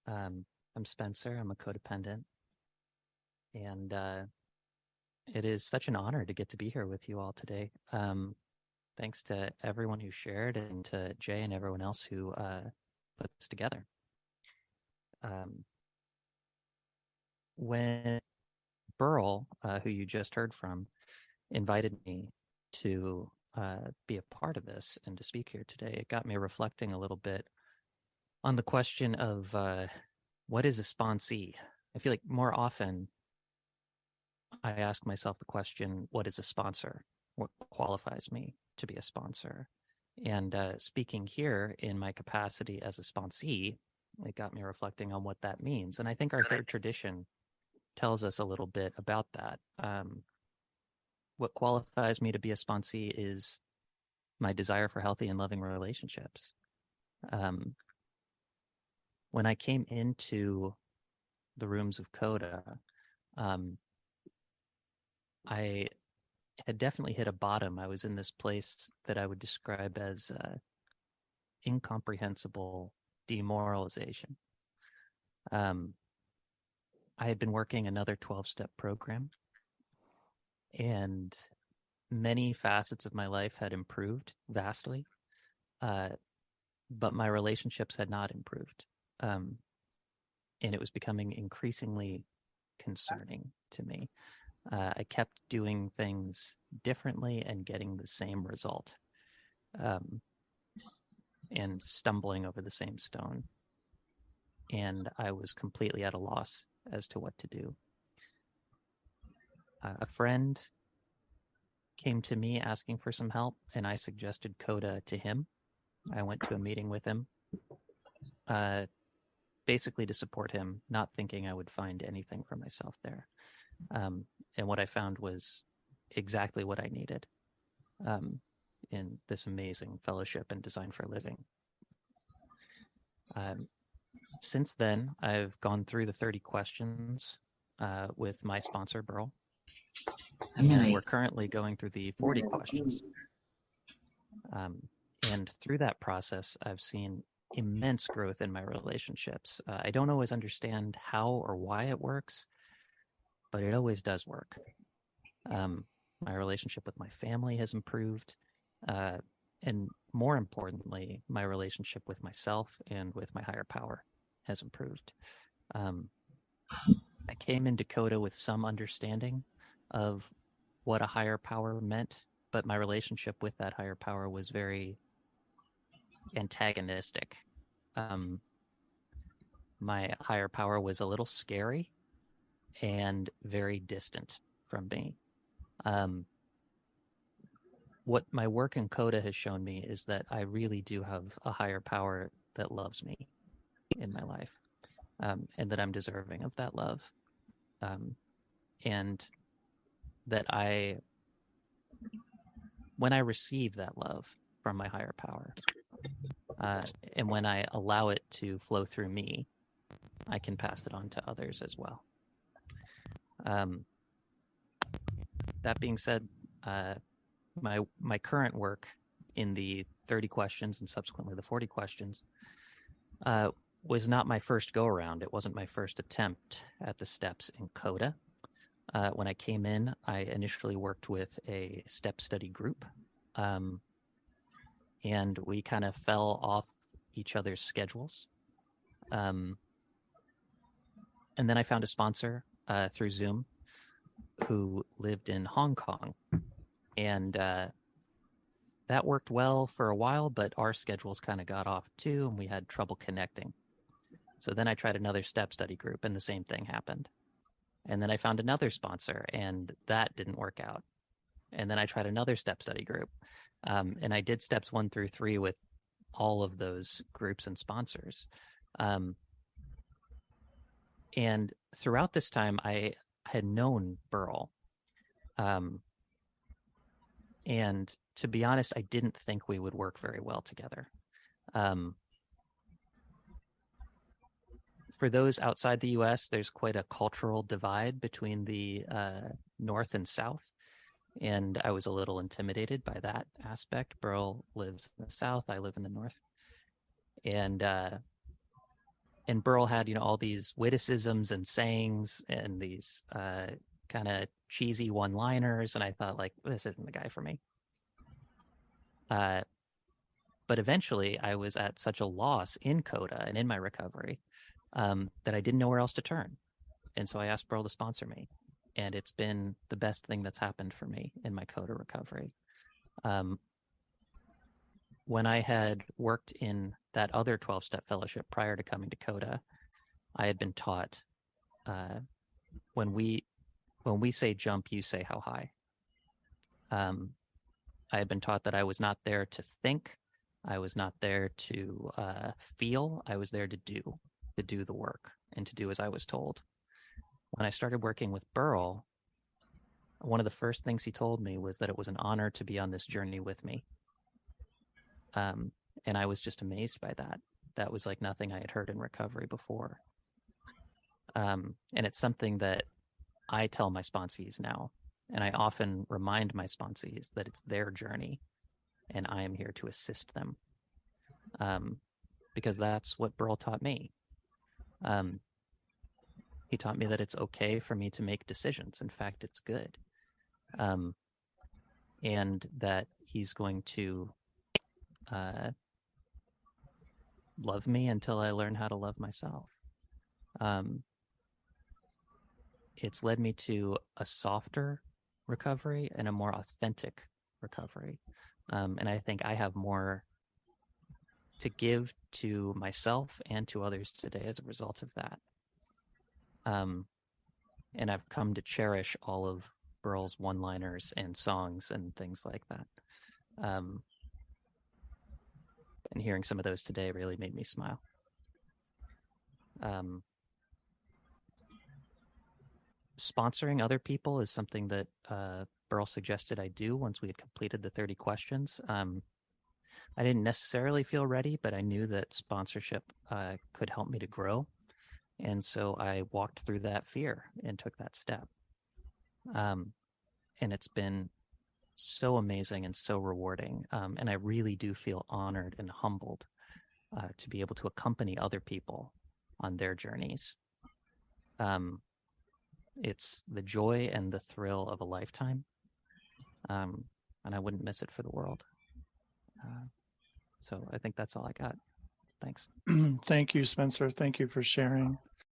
I'm Spencer. I'm a codependent, and it is such an honor to get to be here with you all today. Thanks to everyone who shared, and to Jay and everyone else who put this together. When Burl, who you just heard from, invited me to be a part of this and to speak here today, it got me reflecting a little bit on the question of what is a sponsee? I feel like more often I ask myself the question, what is a sponsor? What qualifies me to be a sponsor? And speaking here in my capacity as a sponsee, it got me reflecting on what that means. And I think our third tradition tells us a little bit about that. What qualifies me to be a sponsee is my desire for healthy and loving relationships. When I came into the rooms of CoDA, I had definitely hit a bottom. I was in this place that I would describe as incomprehensible demoralization. I had been working another 12-step program, and many facets of my life had improved vastly, but my relationships had not improved. And it was becoming increasingly concerning to me. I kept doing things differently and getting the same result, and stumbling over the same stone. And I was completely at a loss as to what to do. A friend came to me asking for some help, and I suggested CoDA to him. I went to a meeting with him, basically to support him, not thinking I would find anything for myself there. And what I found was exactly what I needed in this amazing fellowship and design for living. Since then, I've gone through the 30 questions with my sponsor, Burl. And we're currently going through the 40 questions. And through that process, I've seen immense growth in my relationships. I don't always understand how or why it works, but it always does work. My relationship with my family has improved. And more importantly, my relationship with myself and with my higher power has improved. I came into CoDA with some understanding of what a higher power meant, but my relationship with that higher power was very antagonistic. My higher power was a little scary and very distant from me. What my work in CoDA has shown me is that I really do have a higher power that loves me in my life, and that I'm deserving of that love, and that when I receive that love from my higher power, and when I allow it to flow through me, I can pass it on to others as well. That being said, my current work in the 30 questions and subsequently the 40 questions was not my first go around. It wasn't my first attempt at the steps in CoDA. When I came in, I initially worked with a step study group, and we kind of fell off each other's schedules. And then I found a sponsor through Zoom who lived in Hong Kong. And that worked well for a while, but our schedules kind of got off too, and we had trouble connecting. So then I tried another step study group, and the same thing happened. And then I found another sponsor, and that didn't work out. And then I tried another step study group. And I did steps 1 through 3 with all of those groups and sponsors. And throughout this time, I had known Burl. And to be honest, I didn't think we would work very well together. For those outside the U.S., there's quite a cultural divide between the North and South. And I was a little intimidated by that aspect. Burl lives in the South, I live in the North. And and Burl had, all these witticisms and sayings and these kind of cheesy one-liners, and I thought, like, this isn't the guy for me. Uh, but eventually, I was at such a loss in CoDA and in my recovery that I didn't know where else to turn, and so I asked Burl to sponsor me, and it's been the best thing that's happened for me in my CoDA recovery. Um, when I had worked in that other 12-step fellowship prior to coming to CoDA, I had been taught uh, when we say jump, you say how high. I had been taught that I was not there to think, I was not there to feel. I was there to do the work and to do as I was told. When I started working with Burl, one of the first things he told me was that it was an honor to be on this journey with me. And I was just amazed by that. That was like nothing I had heard in recovery before. And it's something that I tell my sponsees now. And I often remind my sponsees that it's their journey and I am here to assist them. Because that's what Burl taught me. He taught me that it's okay for me to make decisions. In fact, it's good. And that he's going to love me until I learn how to love myself. It's led me to a softer recovery and a more authentic recovery. And I think I have more to give to myself and to others today as a result of that. And I've come to cherish all of Burl's one-liners and songs and things like that. And hearing some of those today really made me smile. Sponsoring other people is something that Burl suggested I do once we had completed the 30 questions. I didn't necessarily feel ready, but I knew that sponsorship could help me to grow. And so I walked through that fear and took that step. And it's been so amazing and so rewarding. And I really do feel honored and humbled to be able to accompany other people on their journeys. It's the joy and the thrill of a lifetime. And I wouldn't miss it for the world. So I think that's all I got. Thanks. Thank you, Spencer. Thank you for sharing.